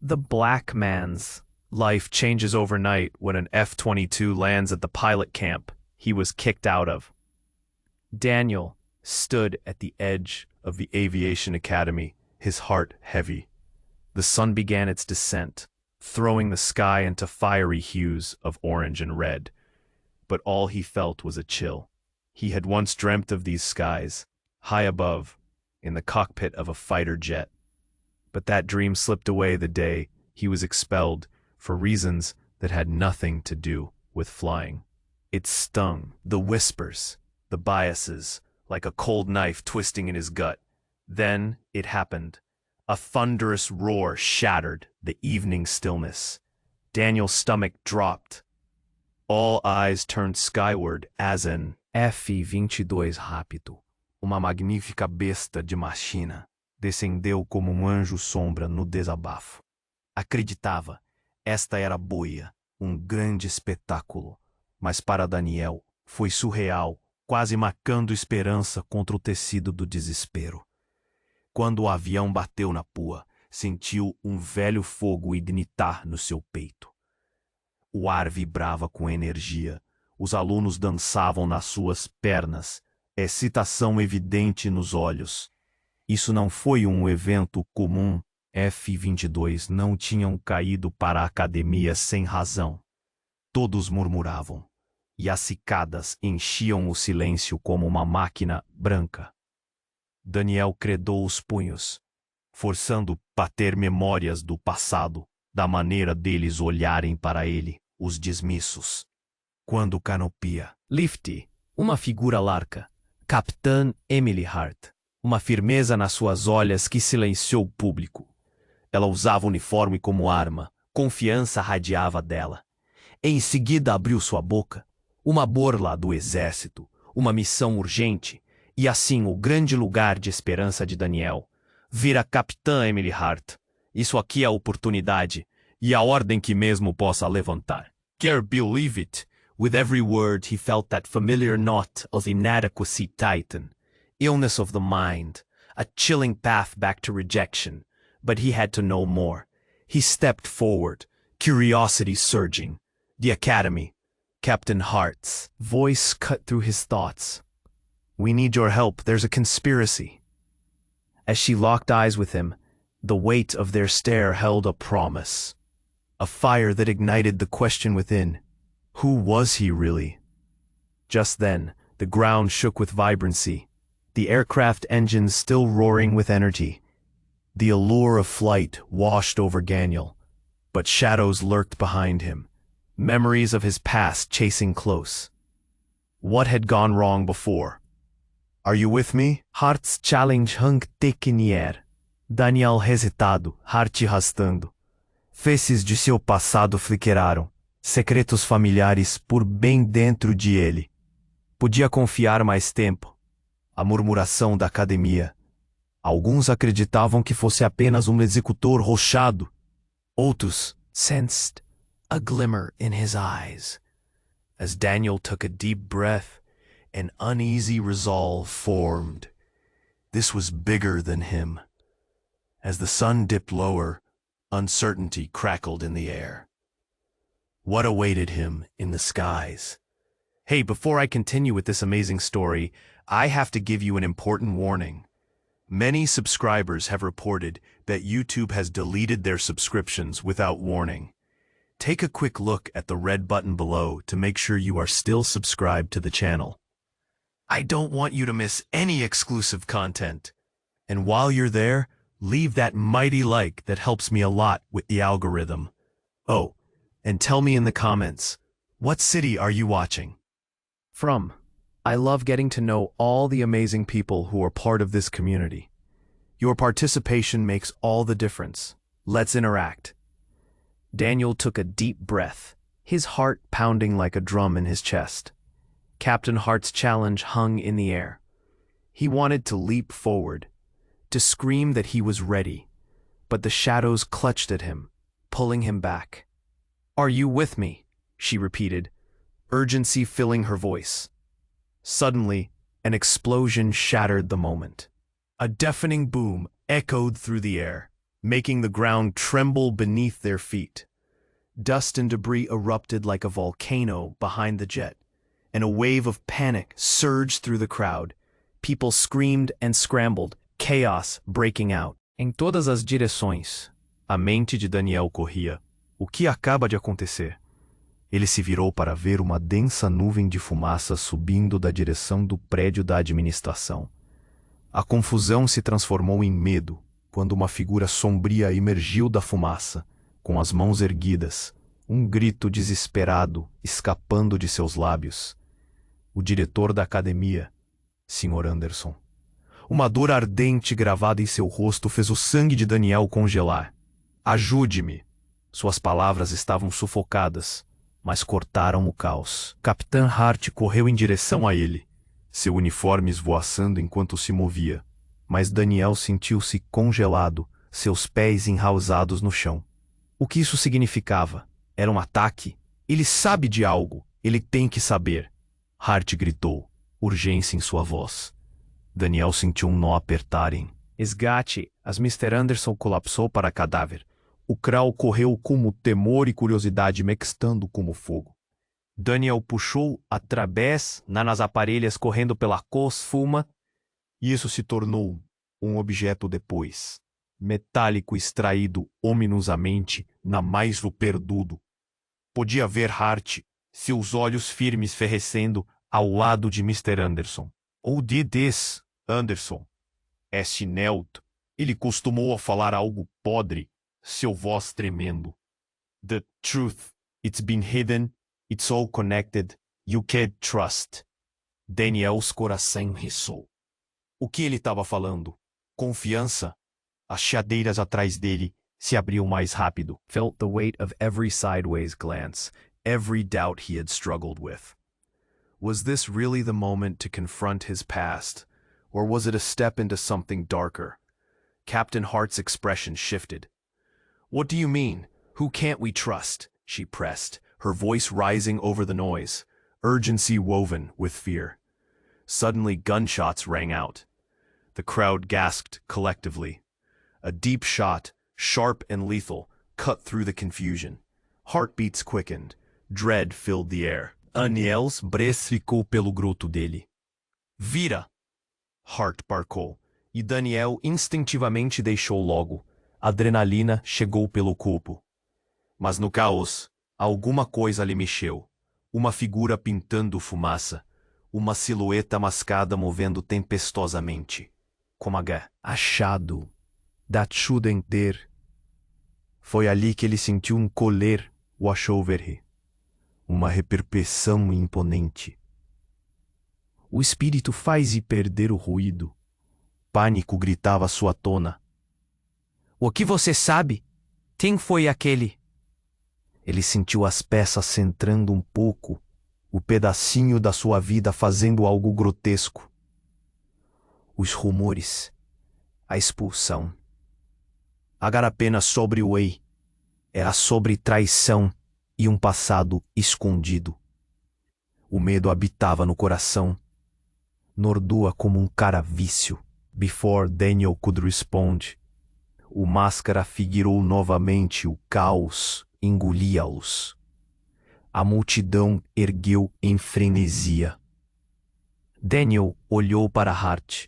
The black man's life changes overnight when an F-22 lands at the pilot camp he was kicked out of. Daniel stood at the edge of the aviation academy, his heart heavy. The sun began its descent, throwing the sky into fiery hues of orange and red. But all he felt was a chill. He had once dreamt of these skies, high above, in the cockpit of a fighter jet. But that dream slipped away the day he was expelled for reasons that had nothing to do with flying. It stung, the whispers, the biases, like a cold knife twisting in his gut. Then it happened. A thunderous roar shattered the evening stillness. Daniel's stomach dropped. All eyes turned skyward as an F-22 rápido, uma magnífica besta de machina, descendeu como anjo sombra no desabafo. Acreditava, esta era boia, grande espetáculo. Mas para Daniel, foi surreal, quase marcando esperança contra o tecido do desespero. Quando o avião bateu na pua, sentiu velho fogo ignitar no seu peito. O ar vibrava com energia, os alunos dançavam nas suas pernas, excitação evidente nos olhos. Isso não foi evento comum. F-22 não tinham caído para a academia sem razão. Todos murmuravam, e as cicadas enchiam o silêncio como uma máquina branca. Daniel credou os punhos, forçando bater memórias do passado, da maneira deles olharem para ele, os dismissos. Quando canopia. Lifty, uma figura larga. Capitã Emily Hart, uma firmeza nas suas olhas que silenciou o público. Ela usava o uniforme como arma, confiança radiava dela. Em seguida abriu sua boca, uma borla do exército, uma missão urgente, e assim o grande lugar de esperança de Daniel. Vira Capitã Emily Hart. Isso aqui é a oportunidade, e a ordem que mesmo possa levantar. Can't believe it. With every word he felt that familiar knot of inadequacy tighten. Illness of the mind, a chilling path back to rejection. But he had to know more. He stepped forward, curiosity surging. The academy. Captain Hart's voice cut through his thoughts. We need your help. There's a conspiracy. As she locked eyes with him, the weight of their stare held a promise. A fire that ignited the question within. Who was he really? Just then, the ground shook with vibrancy, the aircraft engines still roaring with energy. The allure of flight washed over Daniel, but shadows lurked behind him, memories of his past chasing close. What had gone wrong before? Are you with me? Hart's challenge hung thick in the air. Daniel hesitado, Hart arrastando. Faces de seu passado fliqueraram, secretos familiares por bem dentro de ele. Podia confiar mais tempo. A murmuração da academia. Alguns acreditavam que fosse apenas executor rochado. Outros sensed a glimmer in his eyes. As Daniel took a deep breath, an uneasy resolve formed. This was bigger than him. As the sun dipped lower, uncertainty crackled in the air. What awaited him in the skies? Hey, before I continue with this amazing story, I have to give you an important warning. Many subscribers have reported that YouTube has deleted their subscriptions without warning. Take a quick look at the red button below to make sure you are still subscribed to the channel. I don't want you to miss any exclusive content. And while you're there, leave that mighty like that helps me a lot with the algorithm. Oh, and tell me in the comments, what city are you watching from? I love getting to know all the amazing people who are part of this community. Your participation makes all the difference. Let's interact. Daniel took a deep breath, his heart pounding like a drum in his chest. Captain Hart's challenge hung in the air. He wanted to leap forward, to scream that he was ready, but the shadows clutched at him, pulling him back. Are you with me? She repeated, urgency filling her voice. Suddenly, an explosion shattered the moment. A deafening boom echoed through the air, making the ground tremble beneath their feet. Dust and debris erupted like a volcano behind the jet, and a wave of panic surged through the crowd. People screamed and scrambled, chaos breaking out. Em todas as direções, a mente de Daniel corria. O que acaba de acontecer? Ele se virou para ver uma densa nuvem de fumaça subindo da direção do prédio da administração. A confusão se transformou em medo quando uma figura sombria emergiu da fumaça, com as mãos erguidas, um grito desesperado escapando de seus lábios. O diretor da academia, Sr. Anderson. Uma dor ardente gravada em seu rosto fez o sangue de Daniel congelar. Ajude-me! Suas palavras estavam sufocadas, mas cortaram o caos. Capitã Hart correu em direção a ele, seu uniforme esvoaçando enquanto se movia. Mas Daniel sentiu-se congelado, seus pés enrausados no chão. O que isso significava? Era um ataque? Ele sabe de algo, ele tem que saber. Hart gritou, urgência em sua voz. Daniel sentiu um nó apertarem. Esgate, as Mr. Anderson colapsou para cadáver. O Kral correu como temor e curiosidade mextando como fogo. Daniel puxou através nas aparelhas correndo pela cos-fuma, e isso se tornou um objeto depois, metálico extraído ominosamente na mais o perdudo. Podia ver Hart, seus olhos firmes ferrecendo ao lado de Mr. Anderson. Ou did this, Anderson? Este Nelt, ele costumou a falar algo podre, seu voz tremendo. The truth, it's been hidden, it's all connected, you can't trust. Daniel's coração ressoou. O que ele estava falando? Confiança? As chadeiras atrás dele se abriam mais rápido. Felt the weight of every sideways glance, every doubt he had struggled with. Was this really the moment to confront his past, or was it a step into something darker? Captain Hart's expression shifted. What do you mean? Who can't we trust? She pressed, her voice rising over the noise, urgency woven with fear. Suddenly gunshots rang out. The crowd gasped collectively. A deep shot, sharp and lethal, cut through the confusion. Heartbeats quickened. Dread filled the air. Daniel's braço ficou pelo grito dele. Vira! Hart barcou, e Daniel instintivamente deixou logo. A adrenalina chegou pelo corpo. Mas no caos, alguma coisa lhe mexeu. Uma figura pintando fumaça. Uma silhueta mascada movendo tempestosamente. Como achado. That shouldn't there. Foi ali que ele sentiu um colher o achou ver. Uma repercussão imponente. O espírito faz-se perder o ruído. Pânico gritava sua tona. O que você sabe? Quem foi aquele? Ele sentiu as peças centrando um pouco, o pedacinho da sua vida fazendo algo grotesco. Os rumores, a expulsão. Agora apenas sobre o Ei. Era sobre traição e um passado escondido. O medo habitava no coração. Nordua como um cara vício. Before Daniel could respond, o máscara figurou novamente o caos, engolia-os. A multidão ergueu em frenesia. Daniel olhou para Hart,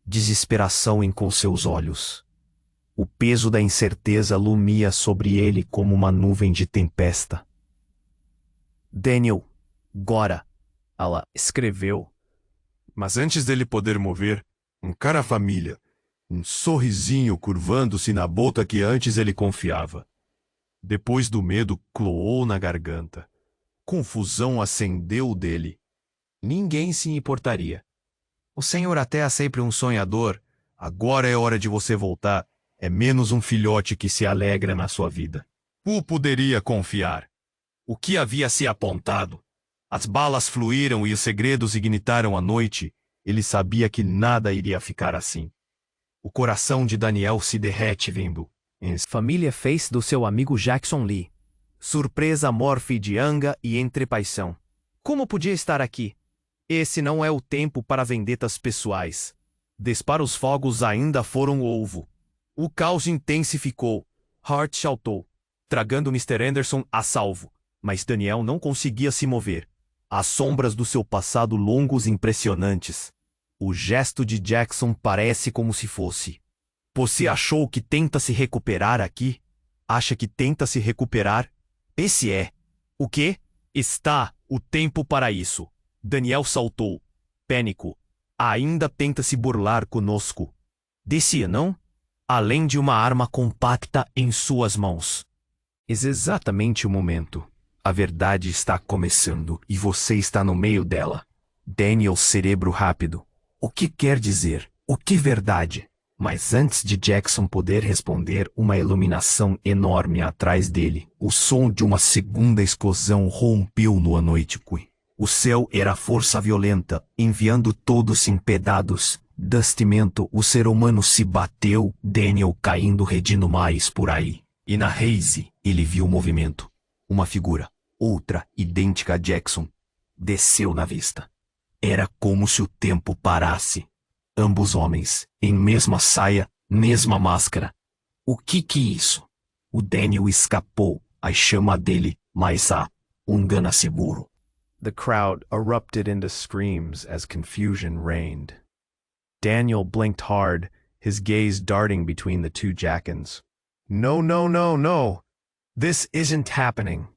desesperação em com seus olhos. O peso da incerteza lumia sobre ele como uma nuvem de tempesta. Daniel, agora, ela escreveu. Mas antes dele poder mover, um cara família, um sorrisinho curvando-se na boca que antes ele confiava. Depois do medo cloou na garganta. Confusão acendeu dele. Ninguém se importaria. O senhor até é sempre um sonhador. Agora é hora de você voltar. É menos um filhote que se alegra na sua vida. O poderia confiar. O que havia se apontado? As balas fluíram e os segredos ignitaram a noite. Ele sabia que nada iria ficar assim. O coração de Daniel se derrete vendo. Família fez do seu amigo Jackson Lee. Surpresa morfe de anga e entrepaixão. Como podia estar aqui? Esse não é o tempo para vendetas pessoais. Disparos fogos ainda foram ovo. O caos intensificou. Hart saltou, tragando Mr. Anderson a salvo, mas Daniel não conseguia se mover. As sombras do seu passado longos e impressionantes. O gesto de Jackson parece como se fosse. Você achou que tenta se recuperar aqui? Acha que tenta se recuperar? Esse é. O quê? Está o tempo para isso. Daniel saltou. Pânico. Ainda tenta se burlar conosco. Descia, não? Além de uma arma compacta em suas mãos. É exatamente o momento. A verdade está começando e você está no meio dela. Daniel, cérebro rápido. O que quer dizer? O que verdade? Mas antes de Jackson poder responder, uma iluminação enorme atrás dele. O som de uma segunda explosão rompeu no anoitico. O céu era força violenta, enviando todos em pedaços. Dastimento, o ser humano se bateu, Daniel caindo redindo mais por aí. E na haze, ele viu o movimento. Uma figura, outra, idêntica a Jackson, desceu na vista. Era como se o tempo parasse. Ambos homens, em mesma saia, mesma máscara. O que é isso? O Daniel escapou, a chama dele, mas engana seguro. The crowd erupted into screams as confusion reigned. Daniel blinked hard, his gaze darting between the two Jackons. No, no, no, no! This isn't happening.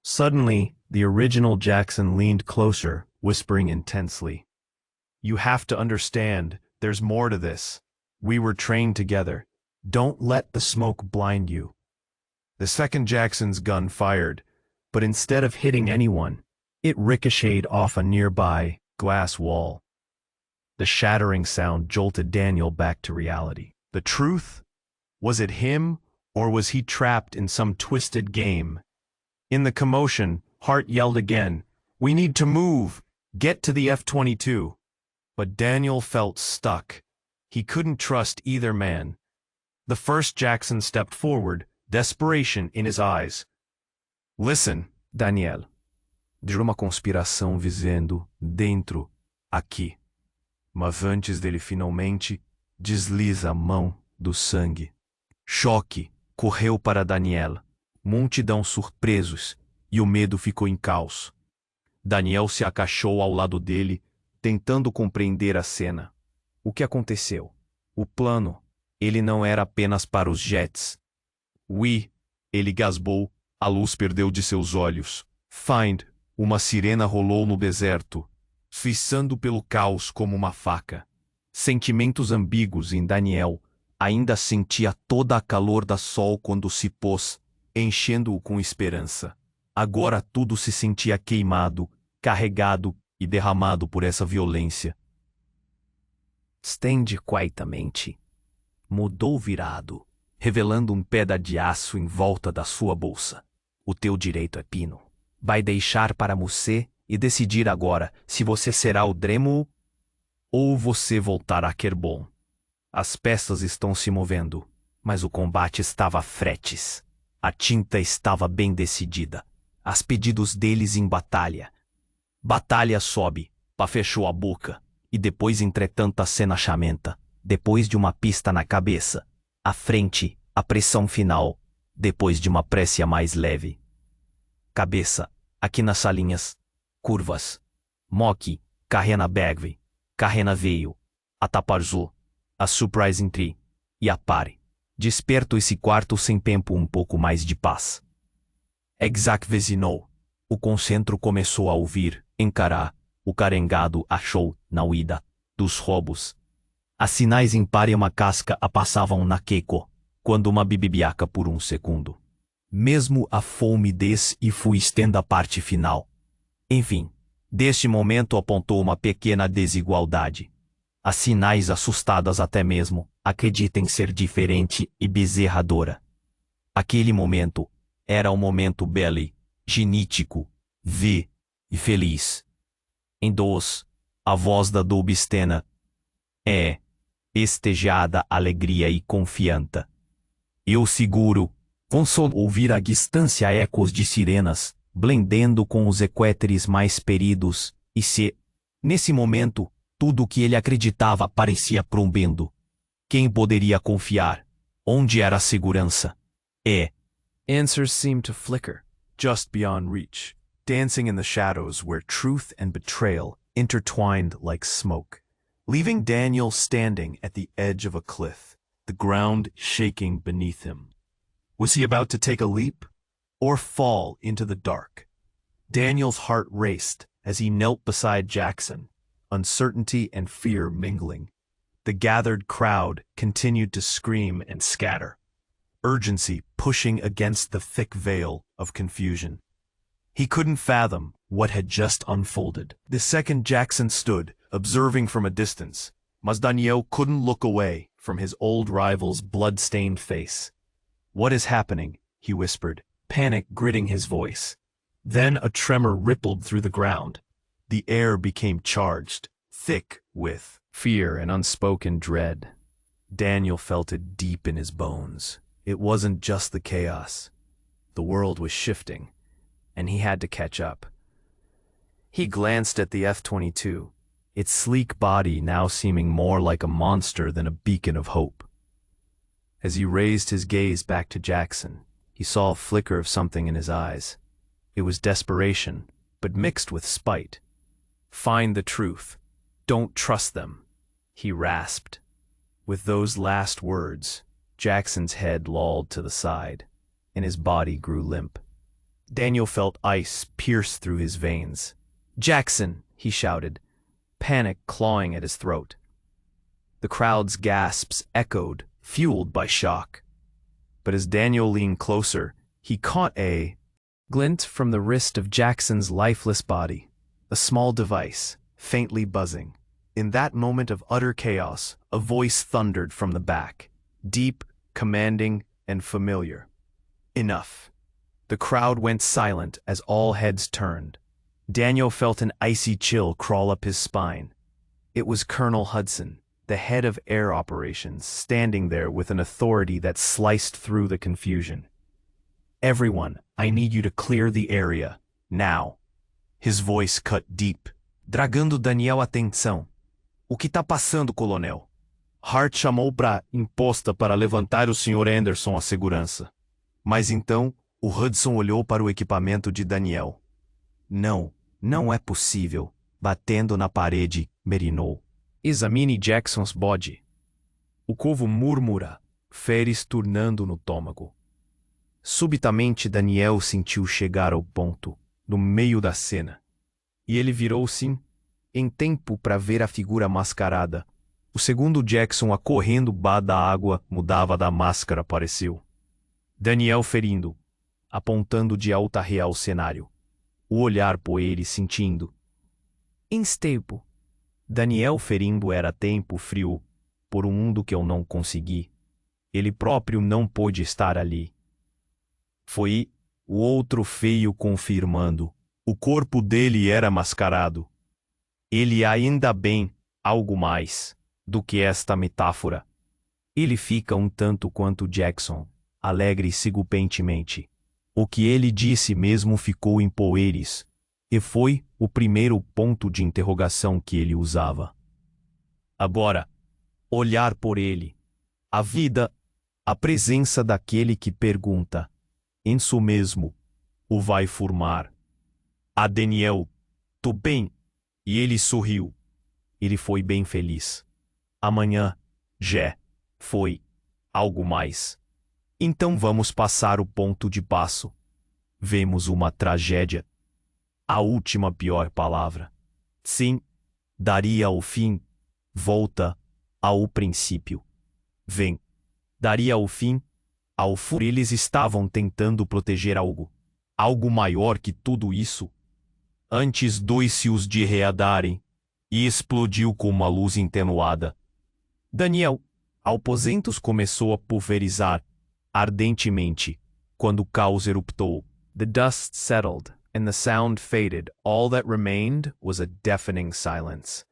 Suddenly, the original Jackson leaned closer, whispering intensely. You have to understand, there's more to this. We were trained together. Don't let the smoke blind you. The second Jackson's gun fired, but instead of hitting anyone, it ricocheted off a nearby glass wall. The shattering sound jolted Daniel back to reality. The truth? Was it him, or was he trapped in some twisted game? In the commotion, Hart yelled again, "We need to move! Get to the F-22. But Daniel felt stuck. He couldn't trust either man. The first Jackson stepped forward, desperation in his eyes. Listen, Daniel. De uma conspiração vivendo dentro, aqui. Mas antes dele finalmente, desliza a mão do sangue. Choque correu para Daniel. Multidão surpresos, e o medo ficou em caos. Daniel se agachou ao lado dele, tentando compreender a cena. O que aconteceu? O plano, ele não era apenas para os Jets. Oui, ele gasgou, a luz perdeu de seus olhos. Find, uma sirena rolou no deserto, fiçando pelo caos como uma faca. Sentimentos ambíguos em Daniel, ainda sentia toda a calor da sol quando se pôs, enchendo-o com esperança. Agora tudo se sentia queimado, carregado e derramado por essa violência. Stende quietamente. Mudou virado, revelando um peda de aço em volta da sua bolsa. O teu direito é pino. Vai deixar para você e decidir agora se você será o Dremel ou você voltará a Kerbon. As peças estão se movendo, mas o combate estava a fretes. A tinta estava bem decidida. As pedidos deles em batalha. Batalha sobe, pá fechou a boca, e depois entretanto a cena chamenta, depois de uma pista na cabeça. À frente, a pressão final, depois de uma pressa mais leve. Cabeça, aqui nas salinhas. Curvas. Mock, carrena Bagve, carrena veio. A Taparzu, a Surprising Tree, e a Pare. Desperto esse quarto sem tempo um pouco mais de paz. Exact vecinou. O concentro começou a ouvir, encarar, o carengado achou, na uída, dos roubos. As sinais em pare uma casca a passavam na queco, quando uma bibibiaca por um segundo. Mesmo a fome des e fui estenda a parte final. Enfim, deste momento apontou uma pequena desigualdade. As sinais assustadas até mesmo, acreditem ser diferente e bezerradora. Aquele momento, era um momento belo, genítico, e feliz. Em dois, a voz da Dobistena é estejada alegria e confianta. Eu seguro, consolo ouvir à distância ecos de sirenas, blendendo com os equéteres mais peridos, e se, nesse momento, tudo o que ele acreditava parecia prombendo. Quem poderia confiar? Onde era a segurança? Answers seemed to flicker, just beyond reach, dancing in the shadows where truth and betrayal intertwined like smoke, leaving Daniel standing at the edge of a cliff, the ground shaking beneath him. Was he about to take a leap or fall into the dark? Daniel's heart raced as he knelt beside Jackson, uncertainty and fear mingling. The gathered crowd continued to scream and scatter, urgency pushing against the thick veil of confusion. He couldn't fathom what had just unfolded. The second Jackson stood, observing from a distance, mas Daniel couldn't look away from his old rival's blood-stained face. "What is happening?" he whispered, panic gritting his voice. Then a tremor rippled through the ground. The air became charged, thick with fear and unspoken dread. Daniel felt it deep in his bones. It wasn't just the chaos. The world was shifting, and he had to catch up. He glanced at the F-22, its sleek body now seeming more like a monster than a beacon of hope. As he raised his gaze back to Jackson, he saw a flicker of something in his eyes. It was desperation, but mixed with spite. "Find the truth. Don't trust them," he rasped. With those last words, Jackson's head lolled to the side, and his body grew limp. Daniel felt ice pierce through his veins. "Jackson!" he shouted, panic clawing at his throat. The crowd's gasps echoed, fueled by shock. But as Daniel leaned closer, he caught a glint from the wrist of Jackson's lifeless body, a small device, faintly buzzing. In that moment of utter chaos, a voice thundered from the back, deep, commanding, and familiar. "Enough." The crowd went silent as all heads turned. Daniel felt an icy chill crawl up his spine. It was Colonel Hudson, the head of air operations, standing there with an authority that sliced through the confusion. "Everyone, I need you to clear the area, now." His voice cut deep, dragando Daniel atenção. "O que tá passando, coronel?" Hart chamou para imposta para levantar o Sr. Anderson à segurança. Mas então, o Hudson olhou para o equipamento de Daniel. "Não, não é possível." Batendo na parede, merinou. "Examine Jackson's body." O covo murmura, feres turnando no tômago. Subitamente Daniel sentiu chegar ao ponto, no meio da cena. E ele virou-se, em tempo para ver a figura mascarada. O segundo Jackson, acorrendo da água, mudava da máscara, apareceu. Daniel ferindo, apontando de alta ré ao cenário. O olhar poeira e sentindo. Instempo. Daniel ferindo era tempo frio, por um mundo que eu não consegui. Ele próprio não pôde estar ali. Foi o outro feio confirmando. O corpo dele era mascarado. Ele ainda bem, algo mais do que esta metáfora. Ele fica um tanto quanto Jackson, alegre segupentemente. O que ele disse mesmo ficou em poeires, e foi o primeiro ponto de interrogação que ele usava. Agora, olhar por ele, a vida, a presença daquele que pergunta, isso mesmo, o vai formar. A Daniel, tô bem, e ele sorriu. Ele foi bem feliz. Amanhã, já, foi, algo mais. Então vamos passar o ponto de passo. Vemos uma tragédia. A última pior palavra. Sim, daria ao fim, volta ao princípio. Vem, daria ao fim, ao fim. Eles estavam tentando proteger algo maior que tudo isso. Antes dois-se-os de readarem, e explodiu com uma luz atenuada. Daniel, aposentos começou a pulverizar, ardentemente, quando o caos eruptou. The dust settled, and the sound faded. All that remained was a deafening silence.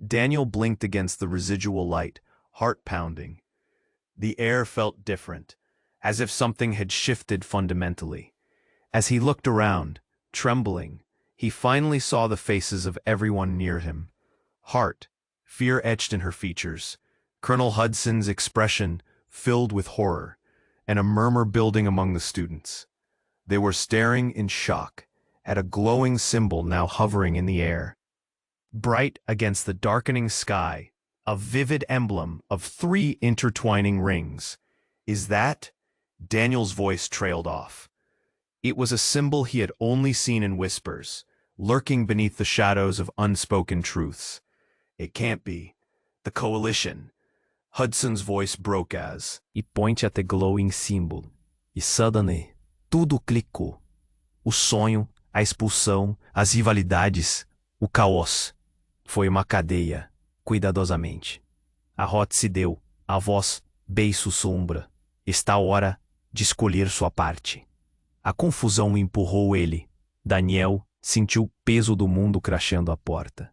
Daniel blinked against the residual light, heart pounding. The air felt different, as if something had shifted fundamentally. As he looked around, trembling, he finally saw the faces of everyone near him. Heart, fear etched in her features. Colonel Hudson's expression, filled with horror, and a murmur building among the students. They were staring in shock at a glowing symbol now hovering in the air. Bright against the darkening sky, a vivid emblem of 3 intertwining rings. Is that? Daniel's voice trailed off. It was a symbol he had only seen in whispers, lurking beneath the shadows of unspoken truths. It can't be. The Coalition. Hudson's voice broke as. E pointe at the glowing symbol. E suddenly, tudo clicou. O sonho, a expulsão, as rivalidades, o caos. Foi uma cadeia, cuidadosamente. A rota se deu, a voz, beiço sombra. Está a hora de escolher sua parte. A confusão empurrou ele. Daniel sentiu o peso do mundo crashando à porta.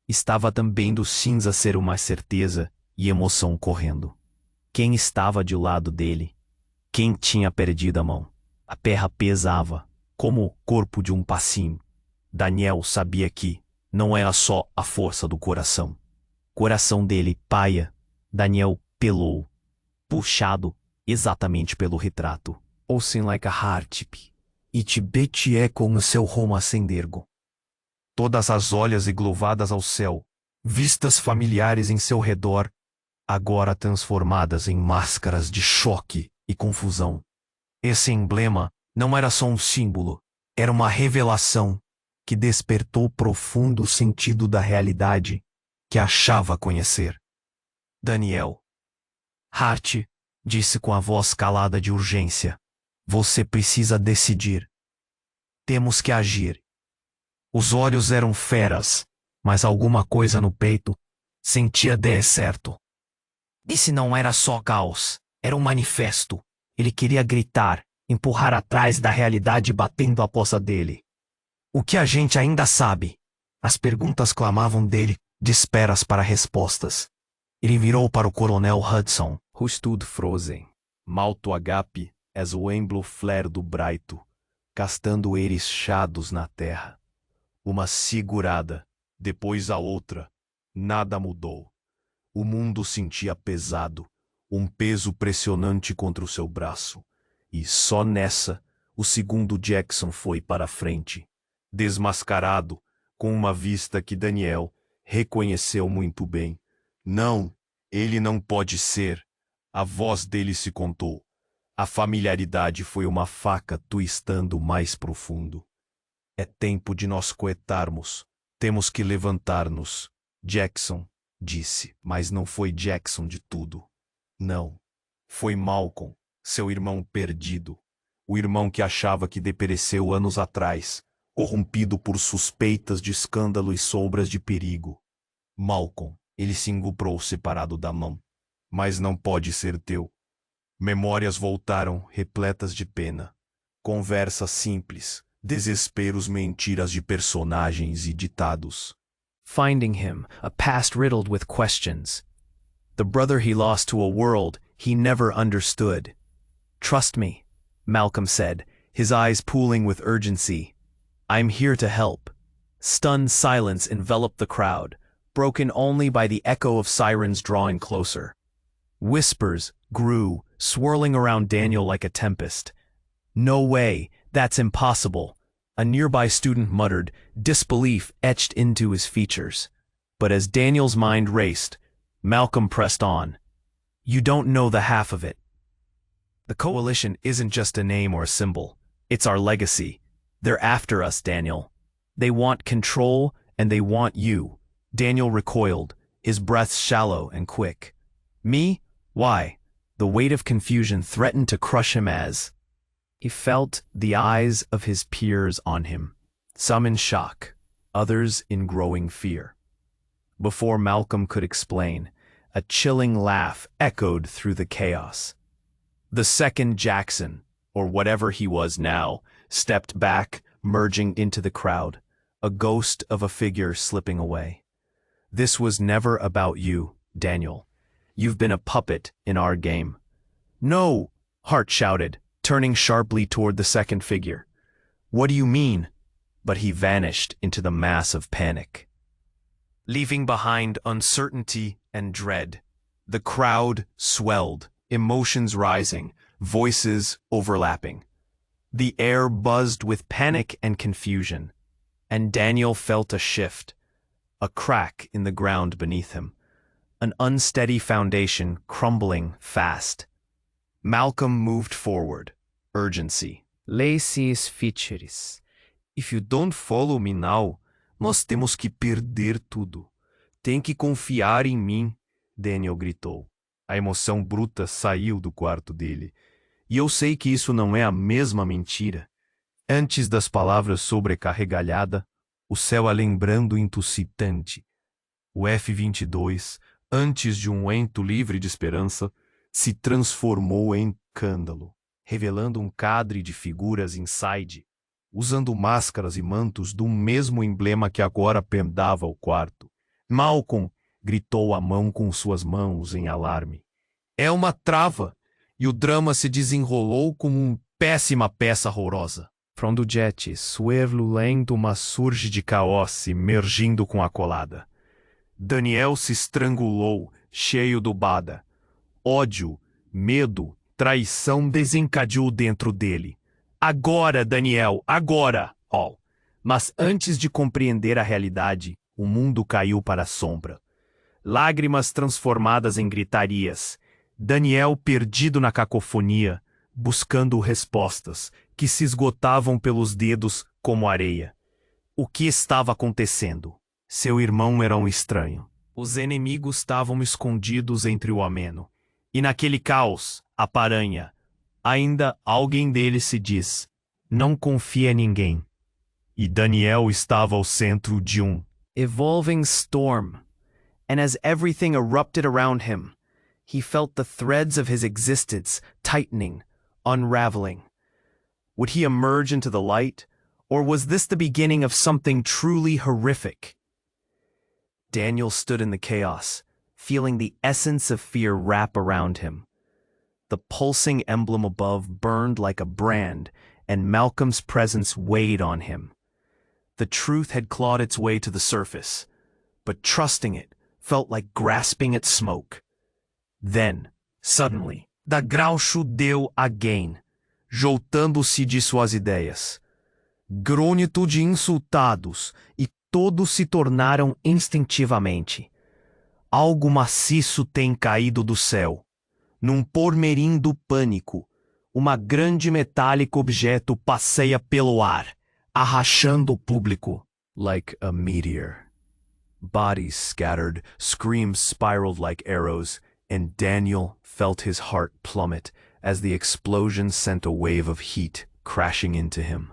Estava também do cinza ser uma certeza e emoção correndo. Quem estava de lado dele? Quem tinha perdido a mão? A terra pesava, como o corpo de um passinho. Daniel sabia que não era só a força do coração. Coração dele paia. Daniel pelou, puxado exatamente pelo retrato. Ocean like a heartbeat. E Tibete é com o seu rumo ascendergo. Todas as olhas englovadas ao céu, vistas familiares em seu redor, agora transformadas em máscaras de choque e confusão. Esse emblema não era só um símbolo, era uma revelação que despertou profundo sentido da realidade que achava conhecer. Daniel. Hart disse com a voz calada de urgência. Você precisa decidir. Temos que agir. Os olhos eram feras, mas alguma coisa no peito sentia de certo. Esse não era só caos, era um manifesto. Ele queria gritar, empurrar atrás da realidade batendo a poça dele. O que a gente ainda sabe? As perguntas clamavam dele, desesperas para respostas. Ele virou para o coronel Hudson, who stood frozen. Malto agape as o emblo flare do braito, castando eles chados na terra. Uma segurada, depois a outra. Nada mudou. O mundo sentia pesado, um peso pressionante contra o seu braço. E só nessa, o segundo Jackson foi para a frente, desmascarado, com uma vista que Daniel reconheceu muito bem. Não, ele não pode ser. A voz dele se contou. A familiaridade foi uma faca twistando mais profundo. É tempo de nós coetarmos. Temos que levantar-nos. Jackson disse, mas não foi Jackson de tudo. Não. Foi Malcolm, seu irmão perdido. O irmão que achava que depereceu anos atrás, corrompido por suspeitas de escândalo e sombras de perigo. Malcolm, ele se enguprou separado da mão. Mas não pode ser teu. Memórias voltaram repletas de pena. Conversas simples, desesperos, mentiras de personagens e ditados. Finding him, a past riddled with questions. The brother he lost to a world he never understood. Trust me, Malcolm said, his eyes pooling with urgency. I'm here to help. Stunned silence enveloped the crowd, broken only by the echo of sirens drawing closer. Whispers grew, swirling around Daniel like a tempest. No way, that's impossible. A nearby student muttered, disbelief etched into his features. But as Daniel's mind raced, Malcolm pressed on. You don't know the half of it. The Coalition isn't just a name or a symbol. It's our legacy. They're after us, Daniel. They want control, and they want you. Daniel recoiled, his breath shallow and quick. Me? Why? The weight of confusion threatened to crush him as he felt the eyes of his peers on him, some in shock, others in growing fear. Before Malcolm could explain, a chilling laugh echoed through the chaos. The second Jackson, or whatever he was now, stepped back, merging into the crowd, a ghost of a figure slipping away. This was never about you, Daniel. You've been a puppet in our game. No, Hart shouted, turning sharply toward the second figure. What do you mean? But he vanished into the mass of panic, leaving behind uncertainty and dread. The crowd swelled, emotions rising, voices overlapping. The air buzzed with panic and confusion, and Daniel felt a shift, a crack in the ground beneath him, an unsteady foundation crumbling fast. Malcolm moved forward, urgency. Lacey's features. If you don't follow me now, nós temos que perder tudo. Tem que confiar em mim, Daniel gritou. A emoção bruta saiu do quarto dele. E eu sei que isso não é a mesma mentira. Antes das palavras sobrecarregalhada, o céu alembrando intuscitante. O F-22, antes de um ento livre de esperança, se transformou em cândalo, revelando um cadre de figuras inside, usando máscaras e mantos do mesmo emblema que agora pendava o quarto. Malcolm gritou a mão com suas mãos em alarme. É uma trava! E o drama se desenrolou como uma péssima peça horrorosa. From the jet, suerlo lento, uma surge de caos emergindo com a colada. Daniel se estrangulou, cheio do bada. Ódio, medo, traição desencadeou dentro dele. Agora, Daniel, agora! Oh. Mas antes de compreender a realidade, o mundo caiu para a sombra. Lágrimas transformadas em gritarias. Daniel perdido na cacofonia, buscando respostas que se esgotavam pelos dedos como areia. O que estava acontecendo? Seu irmão era um estranho. Os inimigos estavam escondidos entre o ameno. E naquele caos, a paranha, ainda alguém deles se diz, não confia em ninguém. E Daniel estava ao centro de um evolving storm. And as everything erupted around him, he felt the threads of his existence tightening, unraveling. Would he emerge into the light, or was this the beginning of something truly horrific? Daniel stood in the chaos, feeling the essence of fear wrap around him. The pulsing emblem above burned like a brand, and Malcolm's presence weighed on him. The truth had clawed its way to the surface, but trusting it felt like grasping at smoke. Then, suddenly, da Groucho deu again, joltando-se de suas ideias. Grônito de insultados, e todos se tornaram instintivamente. Algo maciço tem caído do céu. Num pormerim do pânico, uma grande metálico objeto passeia pelo ar, arrachando o público. Like a meteor. Bodies scattered, screams spiraled like arrows, and Daniel felt his heart plummet as the explosion sent a wave of heat crashing into him.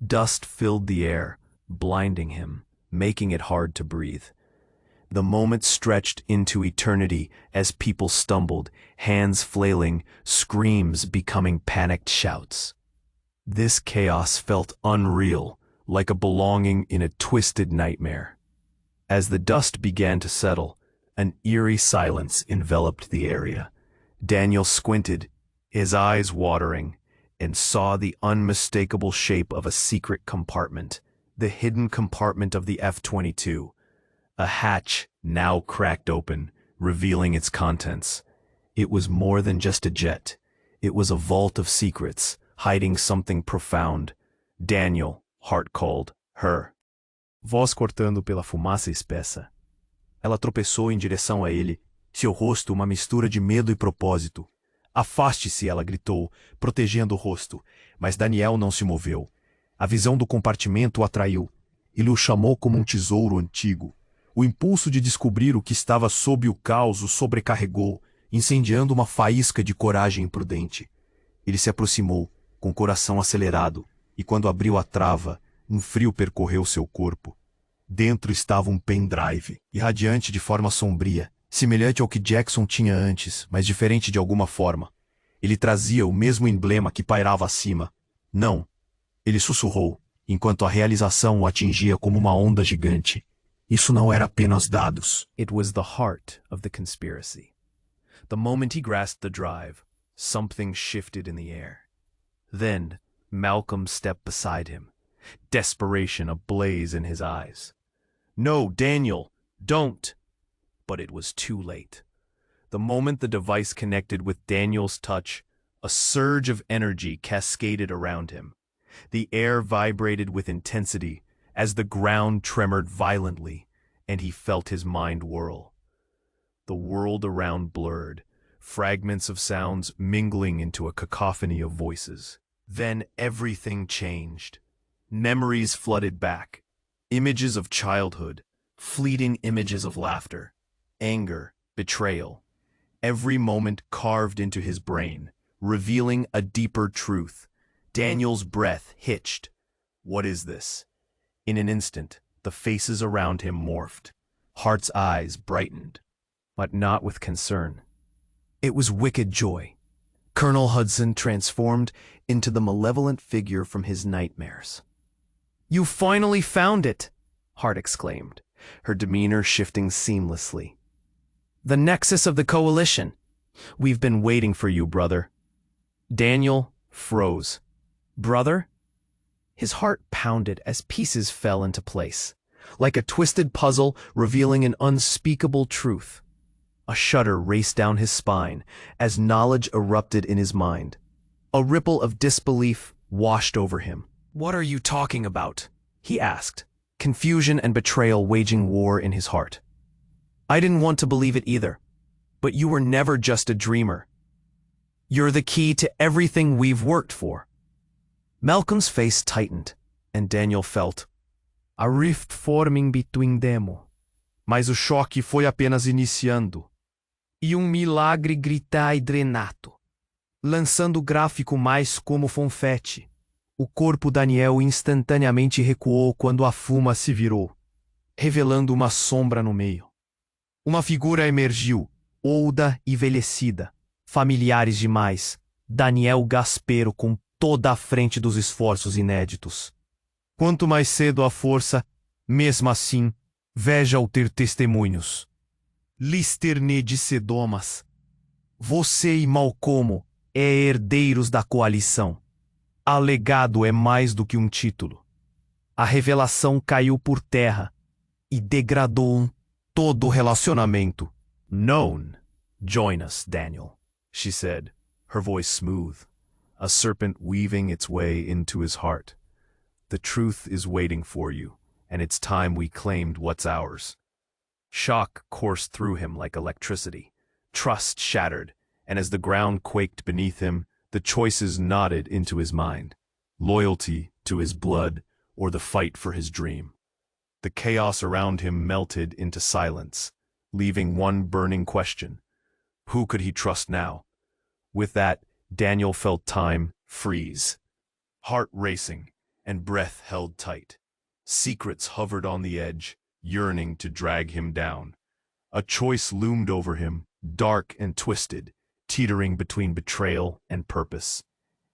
Dust filled the air, blinding him, making it hard to breathe. The moment stretched into eternity as people stumbled, hands flailing, screams becoming panicked shouts. This chaos felt unreal, like a belonging in a twisted nightmare. As the dust began to settle, an eerie silence enveloped the area. Daniel squinted, his eyes watering, and saw the unmistakable shape of a secret compartment, the hidden compartment of the F-22. A hatch now cracked open, revealing its contents. It was more than just a jet. It was a vault of secrets, hiding something profound. Daniel, heart called, her. Voz cortando pela fumaça espessa. Ela tropeçou em direção a ele, seu rosto uma mistura de medo e propósito. Afaste-se, ela gritou, protegendo o rosto, mas Daniel não se moveu. A visão do compartimento o atraiu. Ele o chamou como um tesouro antigo. O impulso de descobrir o que estava sob o caos o sobrecarregou, incendiando uma faísca de coragem imprudente. Ele se aproximou, com o coração acelerado, e quando abriu a trava, um frio percorreu seu corpo. Dentro estava um pendrive, irradiante de forma sombria, semelhante ao que Jackson tinha antes, mas diferente de alguma forma. Ele trazia o mesmo emblema que pairava acima. Não. Ele sussurrou, enquanto a realização o atingia como uma onda gigante. Isso não era apenas dados. It was the heart of the conspiracy. The moment he grasped the drive, something shifted in the air. Then, Malcolm stepped beside him, desperation ablaze in his eyes. No, Daniel, don't! But it was too late. The moment the device connected with Daniel's touch, a surge of energy cascaded around him. The air vibrated with intensity as the ground tremored violently, and he felt his mind whirl. The world around blurred, fragments of sounds mingling into a cacophony of voices. Then everything changed. Memories flooded back. Images of childhood, fleeting images of laughter, anger, betrayal. Every moment carved into his brain, revealing a deeper truth. Daniel's breath hitched. What is this? In an instant, the faces around him morphed. Hart's eyes brightened, but not with concern. It was wicked joy. Colonel Hudson transformed into the malevolent figure from his nightmares. "You finally found it!" Hart exclaimed, her demeanor shifting seamlessly. "The nexus of the coalition. We've been waiting for you, brother." Daniel froze. Brother? His heart pounded as pieces fell into place, like a twisted puzzle revealing an unspeakable truth. A shudder raced down his spine as knowledge erupted in his mind. A ripple of disbelief washed over him. "What are you talking about?" he asked, confusion and betrayal waging war in his heart. "I didn't want to believe it either, but you were never just a dreamer. You're the key to everything we've worked for." Malcolm's face tightened, and Daniel felt a rift forming between them. Mas o choque foi apenas iniciando. E milagre gritai drenato, lançando o gráfico mais como confete. O corpo Daniel instantaneamente recuou quando a fuma se virou, revelando uma sombra no meio. Uma figura emergiu, ouda e envelhecida, familiares demais. Daniel Gaspero com toda a frente dos esforços inéditos. Quanto mais cedo a força, mesmo assim, veja ao ter testemunhos. Listerne de Sedomas. Você e Malcolmo é herdeiros da coalição. A legado é mais do que um título. A revelação caiu por terra e degradou todo o relacionamento. "Known. Join us, Daniel," she said, her voice smooth, a serpent weaving its way into his heart. "The truth is waiting for you, and it's time we claimed what's ours." Shock coursed through him like electricity. Trust shattered, and as the ground quaked beneath him, the choices knotted into his mind. Loyalty to his blood, or the fight for his dream. The chaos around him melted into silence, leaving one burning question. Who could he trust now? With that, Daniel felt time freeze. Heart racing, and breath held tight. Secrets hovered on the edge, yearning to drag him down. A choice loomed over him, dark and twisted, teetering between betrayal and purpose.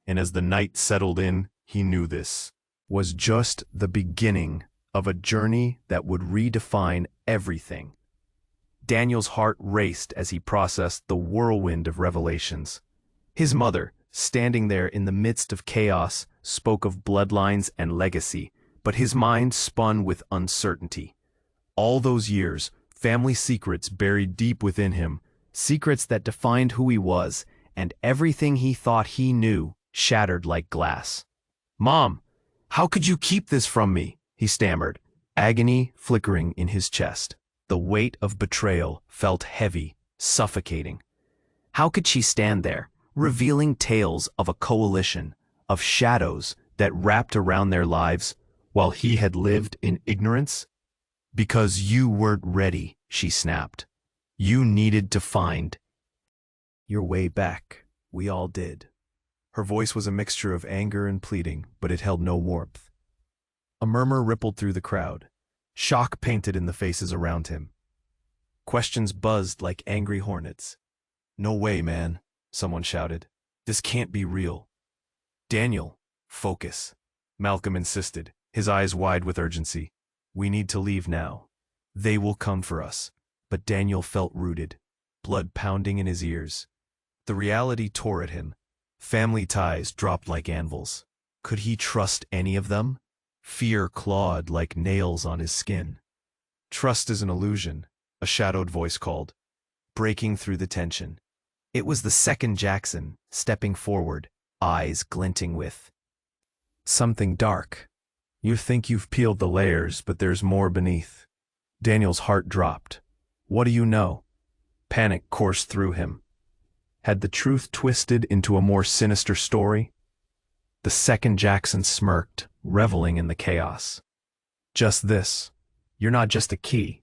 And as the night settled in, he knew this was just the beginning of a journey that would redefine everything. Daniel's heart raced as he processed the whirlwind of revelations. His mother, standing there in the midst of chaos, spoke of bloodlines and legacy, but his mind spun with uncertainty. All those years, family secrets buried deep within him, secrets that defined who he was, and everything he thought he knew shattered like glass. "Mom, how could you keep this from me?" he stammered, agony flickering in his chest. The weight of betrayal felt heavy, suffocating. How could she stand there, revealing tales of a coalition, of shadows that wrapped around their lives, while he had lived in ignorance? "Because you weren't ready," she snapped. "You needed to find your way back. We all did." Her voice was a mixture of anger and pleading, but it held no warmth. A murmur rippled through the crowd. Shock painted in the faces around him. Questions buzzed like angry hornets. "No way, man," someone shouted. "This can't be real." "Daniel, focus," Malcolm insisted, his eyes wide with urgency. "We need to leave now. They will come for us." But Daniel felt rooted, blood pounding in his ears. The reality tore at him. Family ties dropped like anvils. Could he trust any of them? Fear clawed like nails on his skin. "Trust is an illusion," a shadowed voice called. breaking through the tension. It was the second Jackson, stepping forward, eyes glinting with something dark. You think you've peeled the layers, but there's more beneath. Daniel's heart dropped. What do you know? Panic coursed through him. Had the truth twisted into a more sinister story? The second Jackson smirked, reveling in the chaos. Just this. You're not just a key.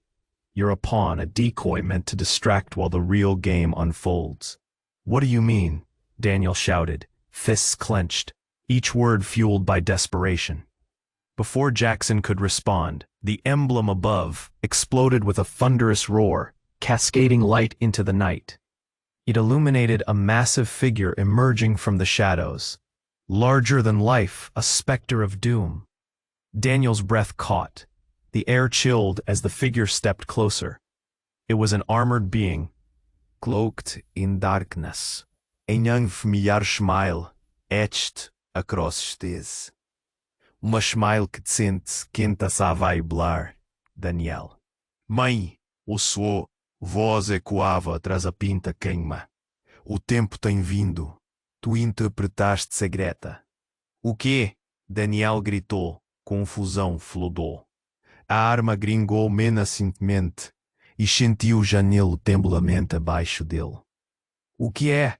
You're a pawn, a decoy meant to distract while the real game unfolds. What do you mean? Daniel shouted, fists clenched, each word fueled by desperation. Before Jackson could respond, the emblem above exploded with a thunderous roar, cascading light into the night. It illuminated a massive figure emerging from the shadows. Larger than life, a specter of doom. Daniel's breath caught. The air chilled as the figure stepped closer. It was an armored being, cloaked in darkness. A young familiar smile etched across his. Uma smile que te sente quem te vai blar, Daniel. Mãe, o sua voz ecoava atrás a pinta queima. O tempo tem vindo. Tu interpretaste secreta. O quê? Daniel gritou, confusão flodou. A arma gringou menacentemente e sentiu Janilo temblamente abaixo dele. O que é?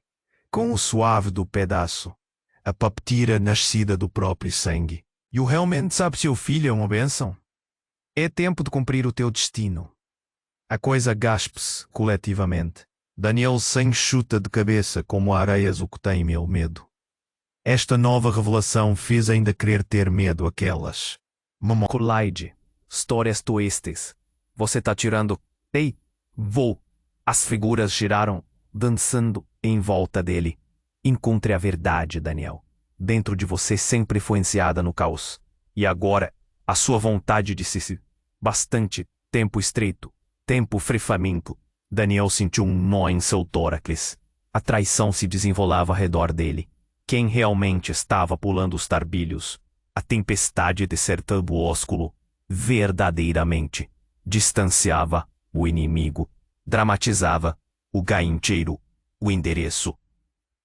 Com o suave do pedaço, a papetira nascida do próprio sangue. E o realmente sabe seu filho é uma bênção? É tempo de cumprir o teu destino. A coisa gaspe-se coletivamente. Daniel se enxuta de cabeça como areias o que tem meu medo. Esta nova revelação fez ainda querer ter medo aquelas. Colaide, histórias twistes. Você tá tirando... Ei, vou. As figuras giraram, dançando em volta dele. Encontre a verdade, Daniel. Dentro de você sempre foi enfiada no caos. E agora, a sua vontade de se... Bastante tempo estreito, tempo faminto. Daniel sentiu um nó em seu tórax. A traição se desenrolava ao redor dele. Quem realmente estava pulando os tarbilhos? A tempestade de ser turbósculo, verdadeiramente, distanciava o inimigo, dramatizava o gaincheiro, o endereço.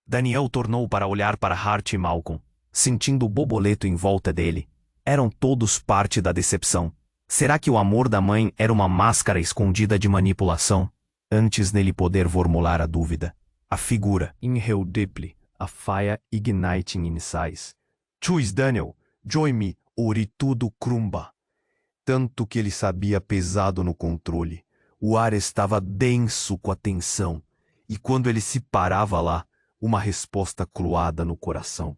Daniel tornou para olhar para Hart e Malcolm, sentindo o borboleto em volta dele. Eram todos parte da decepção. Será que o amor da mãe era uma máscara escondida de manipulação? Antes nele poder formular a dúvida, a figura inhaled deeply, a fire igniting in his eyes. Choose Daniel, join me, ori tudo crumba. Tanto que ele sabia pesado no controle. O ar estava denso com a tensão, e quando ele se parava lá, uma resposta cloada no coração.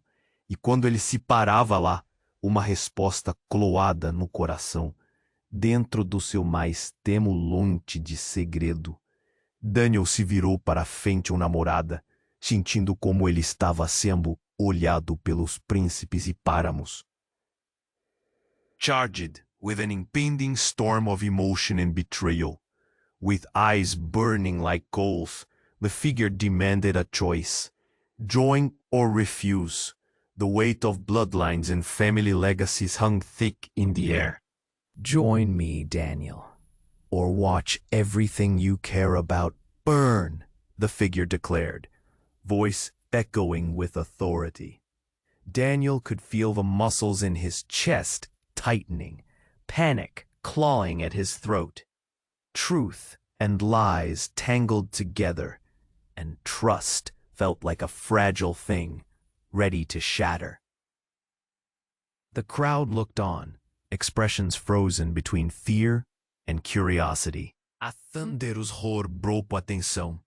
E quando ele se parava lá, uma resposta cloada no coração, dentro do seu mais temulante de segredo. Daniel se virou para a frente namorada, sentindo como ele estava sendo olhado pelos príncipes e páramos. Charged with an impending storm of emotion and betrayal, with eyes burning like coals, the figure demanded a choice. Join or refuse. The weight of bloodlines and family legacies hung thick in the air. Join me, Daniel, or watch everything you care about burn, the figure declared, voice echoing with authority. Daniel could feel the muscles in his chest tightening, panic clawing at his throat. Truth and lies tangled together, and trust felt like a fragile thing, ready to shatter. The crowd looked on, expressions frozen between fear and curiosity. A thunderous roar broke a atenção.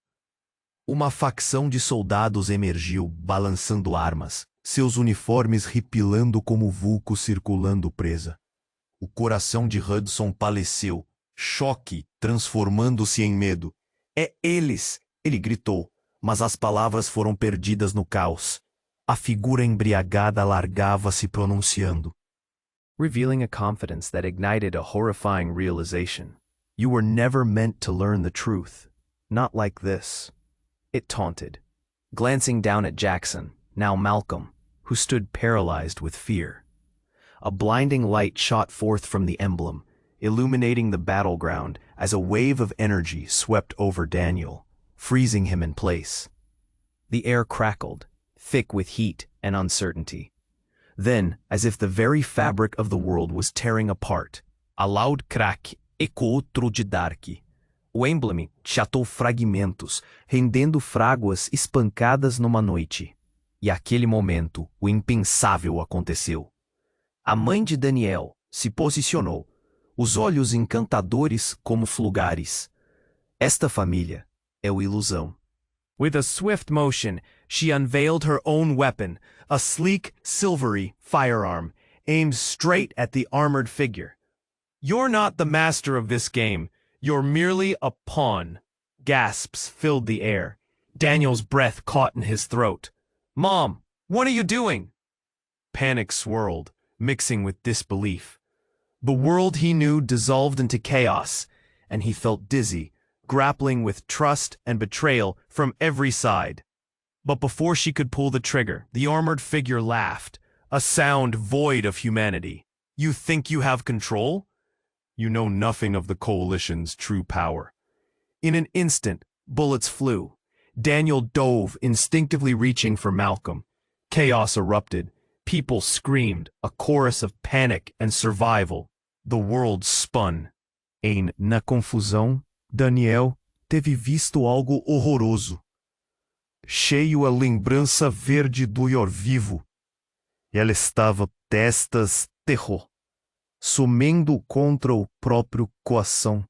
Uma facção de soldados emergiu, balançando armas, seus uniformes ripilando como vulco circulando presa. O coração de Hudson paleceu, choque transformando-se em medo. É eles! Ele gritou, mas as palavras foram perdidas no caos. A figura embriagada largava-se pronunciando, revealing a confidence that ignited a horrifying realization. You were never meant to learn the truth. Not like this. It taunted, glancing down at Jackson, now Malcolm, who stood paralyzed with fear. A blinding light shot forth from the emblem, illuminating the battleground as a wave of energy swept over Daniel, freezing him in place. The air crackled, thick with heat and uncertainty. Then, as if the very fabric of the world was tearing apart, a loud crack ecoou de Dark. O emblema chatou fragmentos, rendendo fráguas espancadas numa noite. E aquele momento, o impensável aconteceu. A mãe de Daniel se posicionou, os olhos encantadores como fulgares. Esta família é o Ilusão. With a swift motion, she unveiled her own weapon, a sleek, silvery firearm, aimed straight at the armored figure. "You're not the master of this game. You're merely a pawn." Gasps filled the air. Daniel's breath caught in his throat. "Mom, what are you doing?" Panic swirled, mixing with disbelief. The world he knew dissolved into chaos, and he felt dizzy, grappling with trust and betrayal from every side. But before she could pull the trigger, the armored figure laughed, a sound void of humanity. "You think you have control? You know nothing of the Coalition's true power." In an instant, bullets flew. Daniel dove, instinctively reaching for Malcolm. Chaos erupted. People screamed, a chorus of panic and survival. The world spun. Na confusão, Daniel teve visto algo horroroso. Cheio a lembrança verde do Yor-Vivo. Ela estava testas terror, sumendo contra o próprio coração.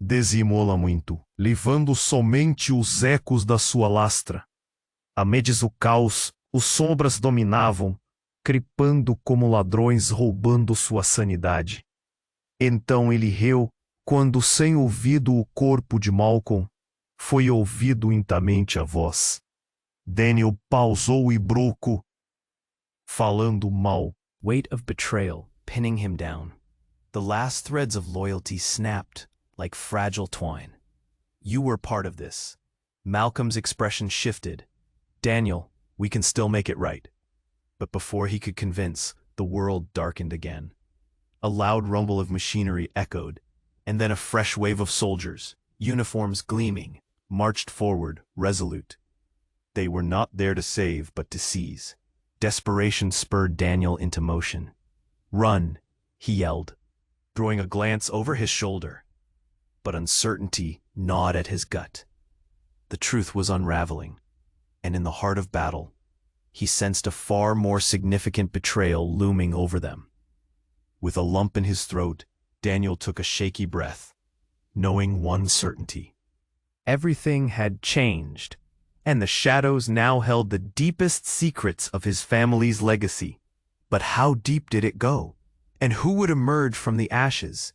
Dizimola muito, levando somente os ecos da sua lastra. A medes o caos, os sombras dominavam, crepando como ladrões roubando sua sanidade. Então ele riu, quando sem ouvido o corpo de Malcolm, foi ouvido intamente a voz. Daniel pausou e bruco, falando mal. Weight of betrayal pinning him down. The last threads of loyalty snapped like fragile twine. "You were part of this." Malcolm's expression shifted. "Daniel, we can still make it right." But before he could convince, the world darkened again. A loud rumble of machinery echoed, and then a fresh wave of soldiers, uniforms gleaming, marched forward, resolute. They were not there to save, but to seize. Desperation spurred Daniel into motion. "Run," he yelled, throwing a glance over his shoulder. But uncertainty gnawed at his gut. The truth was unraveling, and in the heart of battle, he sensed a far more significant betrayal looming over them. With a lump in his throat, Daniel took a shaky breath, knowing one certainty. Everything had changed, and the shadows now held the deepest secrets of his family's legacy. But how deep did it go? And who would emerge from the ashes?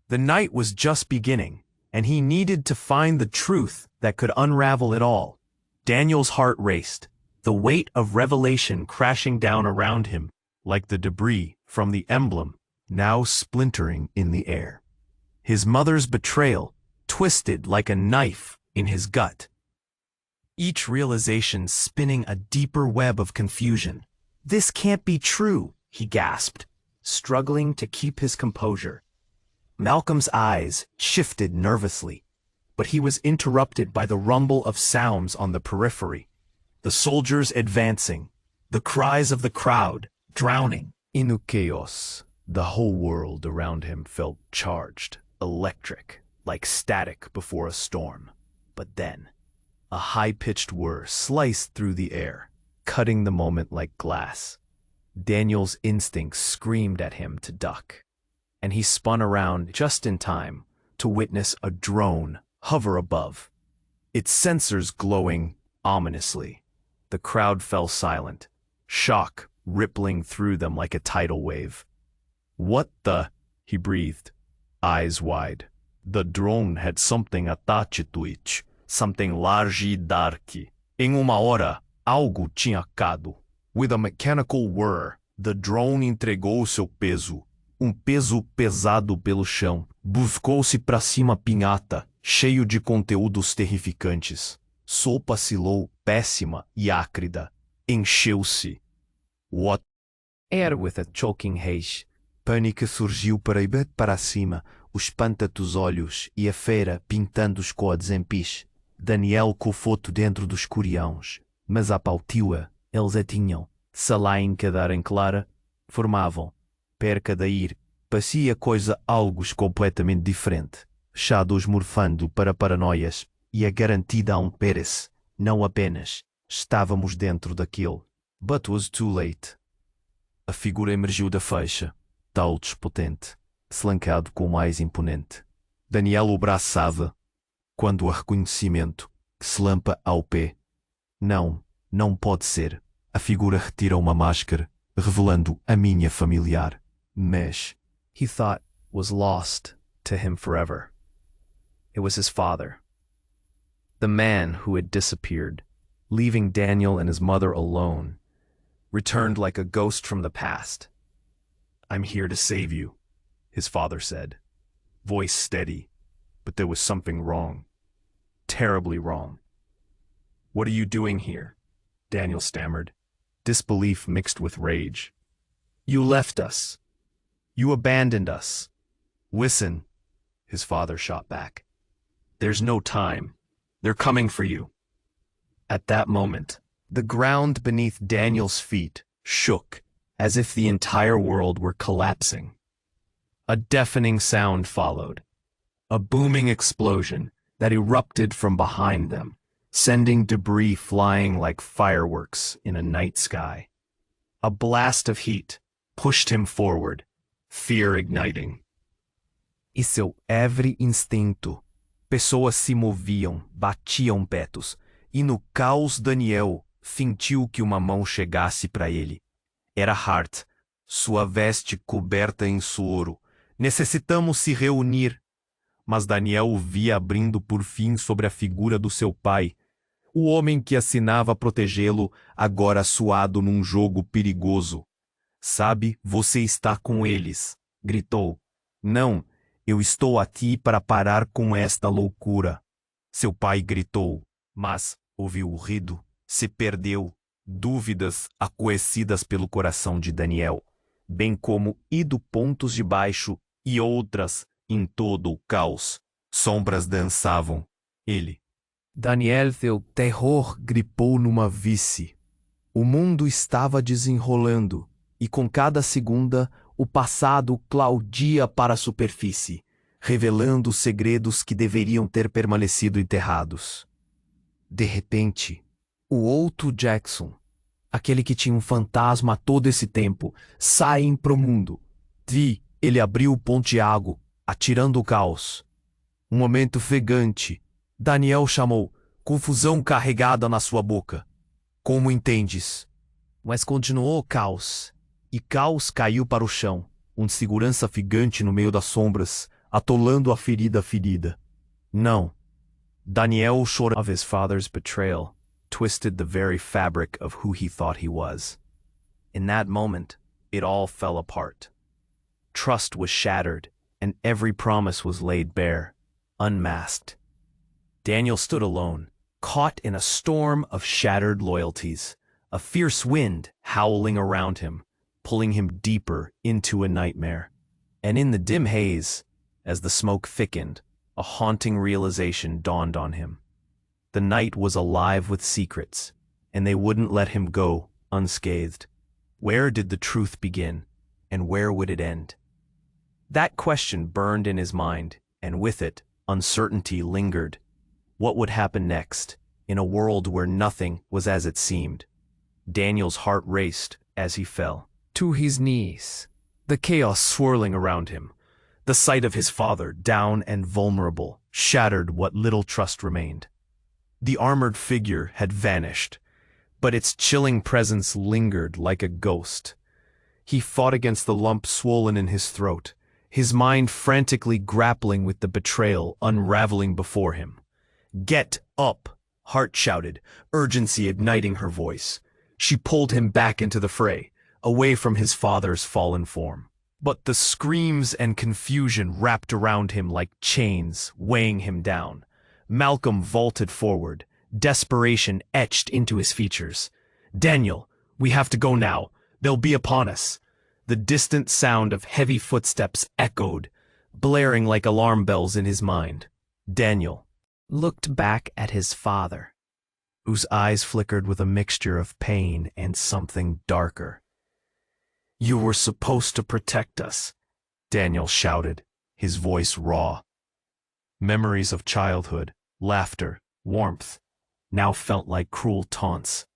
The night was just beginning, and he needed to find the truth that could unravel it all. Daniel's heart raced, the weight of revelation crashing down around him, like the debris from the emblem now splintering in the air. His mother's betrayal twisted like a knife in his gut. Each realization spinning a deeper web of confusion. "This can't be true," he gasped, struggling to keep his composure. Malcolm's eyes shifted nervously, but he was interrupted by the rumble of sounds on the periphery. The soldiers advancing, the cries of the crowd drowning in the chaos. The whole world around him felt charged, electric, like static before a storm. But then, a high-pitched whir sliced through the air, cutting the moment like glass. Daniel's instincts screamed at him to duck, and he spun around just in time to witness a drone hover above, its sensors glowing ominously. The crowd fell silent, shock rippling through them like a tidal wave. "What the?" he breathed, eyes wide. The drone had something attached to it, something large e dark. Em uma hora, algo tinha cado. With a mechanical whir, the drone entregou seu peso, peso pesado pelo chão. Buscou-se para cima pinhata, cheio de conteúdos terrificantes. Sopa silou, péssima e ácrida. Encheu-se. What? Era with a choking haze. Pânico surgiu para ir para cima, os espanto dos olhos e a feira pintando os codes em pis. Daniel cofoto dentro dos curiãos, mas a pautiva eles a tinham, se lá em quedar em clara, formavam, perca daí, parecia coisa algo completamente diferente, chados morfando para paranoias, e a garantida a Pérez, não apenas, estávamos dentro daquilo, but was too late. A figura emergiu da faixa, tal despotente, slancado com o mais imponente. Daniel o braçava, quando o reconhecimento se lampa ao pé. Não, não pode ser. A figura retira uma máscara, revelando a minha familiar. Mas, he thought, was lost to him forever. It was his father. The man who had disappeared, leaving Daniel and his mother alone, returned like a ghost from the past. "I'm here to save you," his father said, voice steady, but there was something wrong. Terribly wrong. "What are you doing here?" Daniel stammered, disbelief mixed with rage. "You left us. You abandoned us." "Listen," his father shot back. "There's no time. They're coming for you." At that moment, the ground beneath Daniel's feet shook as if the entire world were collapsing. A deafening sound followed, a booming explosion that erupted from behind them, sending debris flying like fireworks in a night sky. A blast of heat pushed him forward, fear igniting. E seu every instinto, pessoas se moviam, batiam petos, e no caos Daniel sentiu que uma mão chegasse para ele. Era Hart, sua veste coberta em suor. "Necessitamos se reunir." Mas Daniel o via abrindo por fim sobre a figura do seu pai, o homem que assinava protegê-lo, agora suado num jogo perigoso. "Sabe, você está com eles", gritou. "Não, eu estou aqui para parar com esta loucura." Seu pai gritou, mas ouviu o ruído, se perdeu, dúvidas aquecidas pelo coração de Daniel, bem como ido pontos de baixo e outras em todo o caos. Sombras dançavam. Ele. Daniel, seu terror gripou numa vice. O mundo estava desenrolando, e com cada segunda o passado claudia para a superfície, revelando segredos que deveriam ter permanecido enterrados. De repente, o outro Jackson, aquele que tinha um fantasma todo esse tempo, sai pro mundo. Ele abriu o ponteago, atirando o caos. Um momento ofegante. Daniel chamou, confusão carregada na sua boca. "Como entendes?" Mas continuou o caos, e caos caiu para o chão, segurança gigante no meio das sombras, atolando a ferida. Não. Daniel chorou of his father's betrayal, twisted the very fabric of who he thought he was. In that moment, it all fell apart. Trust was shattered, and every promise was laid bare, unmasked. Daniel stood alone, caught in a storm of shattered loyalties, a fierce wind howling around him, pulling him deeper into a nightmare. And in the dim haze, as the smoke thickened, a haunting realization dawned on him. The night was alive with secrets, and they wouldn't let him go unscathed. Where did the truth begin, and where would it end? That question burned in his mind, and with it, uncertainty lingered. What would happen next, in a world where nothing was as it seemed? Daniel's heart raced as he fell to his knees, the chaos swirling around him. The sight of his father, down and vulnerable, shattered what little trust remained. The armored figure had vanished, but its chilling presence lingered like a ghost. He fought against the lump swollen in his throat, his mind frantically grappling with the betrayal unraveling before him. "Get up!" Hart shouted, urgency igniting her voice. She pulled him back into the fray, away from his father's fallen form. But the screams and confusion wrapped around him like chains, weighing him down. Malcolm vaulted forward, desperation etched into his features. "Daniel, we have to go now. They'll be upon us." The distant sound of heavy footsteps echoed, blaring like alarm bells in his mind. Daniel, looked back at his father, whose eyes flickered with a mixture of pain and something darker. "You were supposed to protect us," Daniel shouted, his voice raw. Memories of childhood, laughter, warmth, now felt like cruel taunts.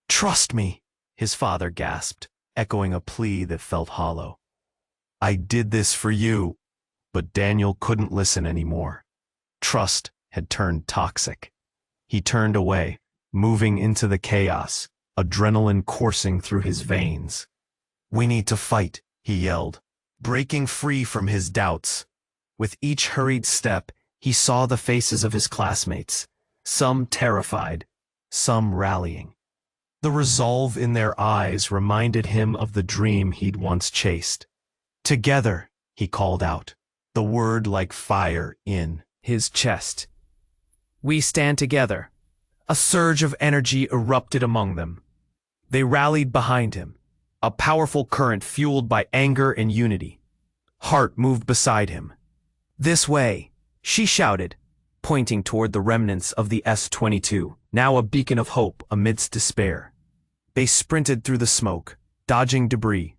"Trust me," his father gasped, echoing a plea that felt hollow. "I did this for you." But Daniel couldn't listen anymore. Trust had turned toxic. He turned away, moving into the chaos, adrenaline coursing through his veins. "We need to fight," he yelled, breaking free from his doubts. With each hurried step, he saw the faces of his classmates, some terrified, some rallying. The resolve in their eyes reminded him of the dream he'd once chased. "Together," he called out, the word like fire in his chest. "We stand together." A surge of energy erupted among them. They rallied behind him, a powerful current fueled by anger and unity. Hart moved beside him. "This way," she shouted, pointing toward the remnants of the S-22, now a beacon of hope amidst despair. They sprinted through the smoke, dodging debris.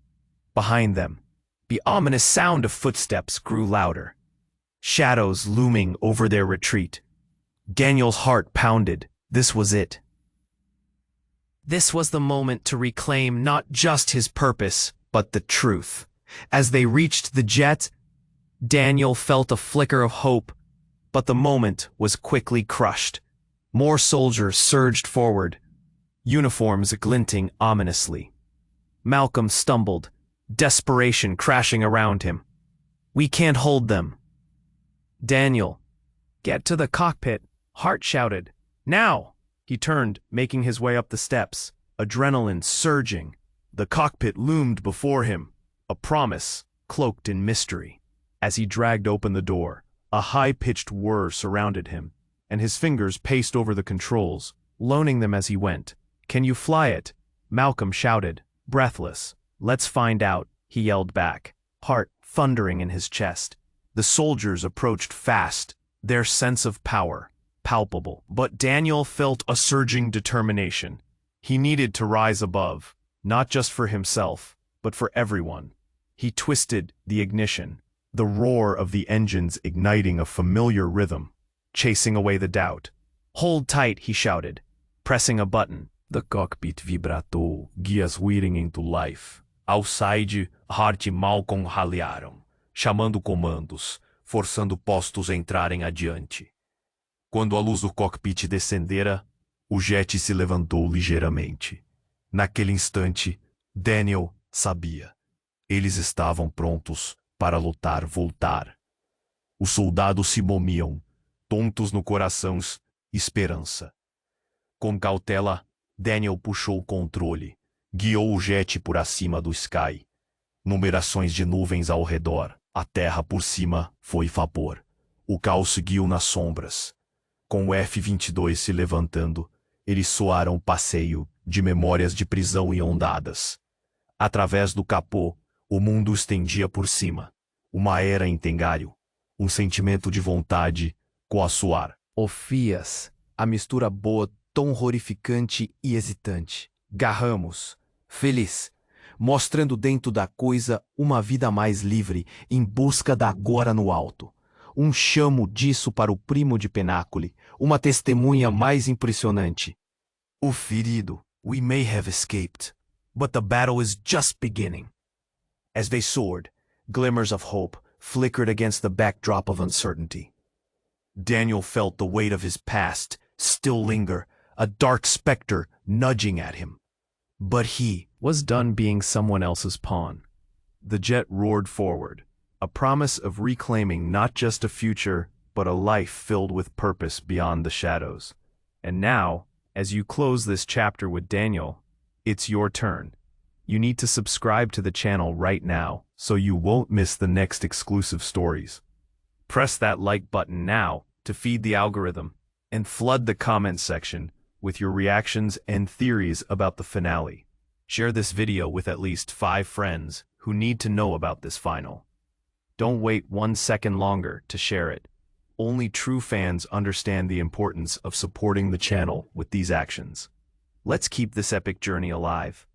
Behind them, the ominous sound of footsteps grew louder, shadows looming over their retreat. Daniel's heart pounded. This was it. This was the moment to reclaim not just his purpose, but the truth. As they reached the jet, Daniel felt a flicker of hope, but the moment was quickly crushed. More soldiers surged forward, uniforms glinting ominously. Malcolm stumbled, desperation crashing around him. "We can't hold them." "Daniel, get to the cockpit," Hart shouted. "Now!" He turned, making his way up the steps, adrenaline surging. The cockpit loomed before him, a promise cloaked in mystery. As he dragged open the door, a high-pitched whir surrounded him, and his fingers paced over the controls, loaning them as he went. "Can you fly it?" Malcolm shouted, breathless. "Let's find out," he yelled back, heart thundering in his chest. The soldiers approached fast, their sense of power palpable. But Daniel felt a surging determination. He needed to rise above, not just for himself, but for everyone. He twisted the ignition, the roar of the engines igniting a familiar rhythm, chasing away the doubt. "Hold tight," he shouted, pressing a button. The cockpit vibratou, guias whirring into life. Outside, Hart e Malcolm ralearam, chamando comandos, forçando postos a entrarem adiante. Quando a luz do cockpit descendera, o jet se levantou ligeiramente. Naquele instante, Daniel sabia. Eles estavam prontos para lutar voltar. Os soldados se momiam, tontos no coração, esperança. Com cautela, Daniel puxou o controle, guiou o jet por acima do Sky. Numerações de nuvens ao redor, a terra por cima foi vapor. O caos seguiu nas sombras. Com o F-22 se levantando, eles soaram um passeio de memórias de prisão e ondadas. Através do capô, o mundo estendia por cima. Uma era em Tengário, sentimento de vontade coassoar. Ofias, a mistura boa, tão horrificante e hesitante. Garramos, feliz, mostrando dentro da coisa uma vida mais livre, em busca da agora no alto. Chamo disso para o primo de Penácule, uma testemunha mais impressionante. O ferido, we may have escaped, but the battle is just beginning. As they soared, glimmers of hope flickered against the backdrop of uncertainty. Daniel felt the weight of his past still linger, a dark specter nudging at him. But he was done being someone else's pawn. The jet roared forward, a promise of reclaiming not just a future, but a life filled with purpose beyond the shadows. And now, as you close this chapter with Daniel, it's your turn. You need to subscribe to the channel right now, so you won't miss the next exclusive stories. Press that like button now to feed the algorithm, and flood the comment section with your reactions and theories about the finale. Share this video with at least 5 friends who need to know about this final. Don't wait 1 second longer to share it. Only true fans understand the importance of supporting the channel with these actions. Let's keep this epic journey alive.